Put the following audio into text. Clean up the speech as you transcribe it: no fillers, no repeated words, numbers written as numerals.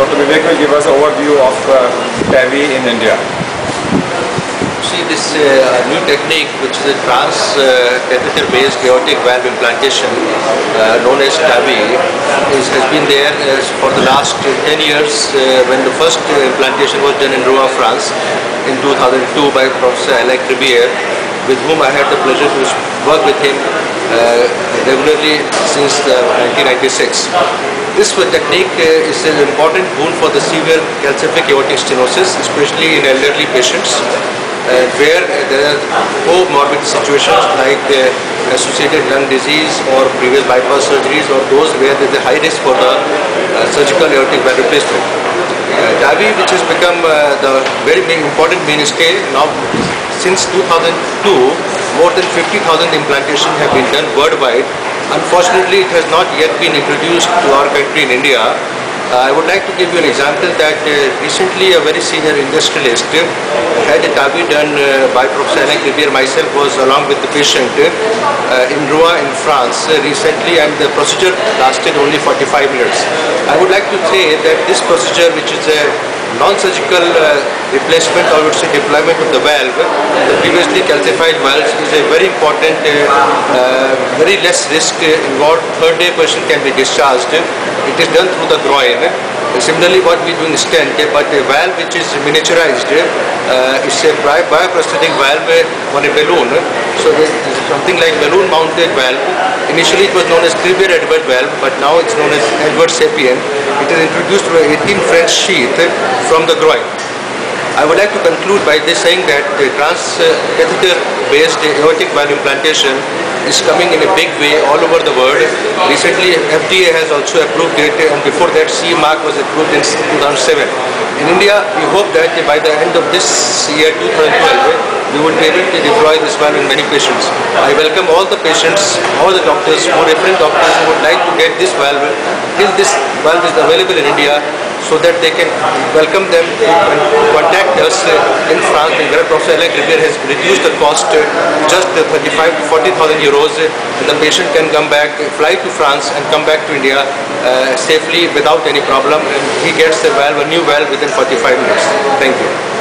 Dr. Vivek will give us an overview of TABI in India. See, this new technique, which is a catheter-based aortic valve implantation, known as TABI, has been there for the last 10 years. When the first implantation was done in Rouen, France, in 2002 by Professor Ribier, with whom I had the pleasure to work with him regularly since 1996. This technique is an important boon for the severe calcific aortic stenosis, especially in elderly patients, where there are comorbid situations like associated lung disease or previous bypass surgeries, or those where there is a high risk for the surgical aortic valve replacement. TABI, which has become the very important mainstay now since 2002, more than 50,000 implantations have been done worldwide. Unfortunately, it has not yet been introduced to our country in India. I would like to give you an example that recently a very senior industrialist had a TABI done by Professor Ribier. Myself was along with the patient in Rouen in France recently, and the procedure lasted only 45 minutes. I would like to say that this procedure, which is a non-surgical replacement, or I would say deployment of the valve, the previously calcified valves, is a very important, very less risk involved. Third day patient can be discharged. It is done through the groin. Similarly, what we do in stent, but a valve which is miniaturized, is a bioprosthetic valve on a balloon. So this is something like balloon mounted valve. Initially it was known as Ribier-Edward valve, but now it's known as Edward Sapien. It is introduced through an 18 French sheath from the groin. I would like to conclude by this saying that the catheter-based aortic valve implantation is coming in a big way all over the world. Recently, FDA has also approved it, and before that, CE mark was approved in 2007. In India, we hope that by the end of this year, 2012, we would be able to deploy this valve in many patients. I welcome all the patients, all the doctors, more referring doctors who would like to get this valve till this valve is available in India, so that they can welcome them to contact us in France. Professor Ribier has reduced the cost to just 35 to 40,000 euros, and the patient can come back, fly to France and come back to India safely without any problem, and he gets a new valve within 45 minutes. Thank you.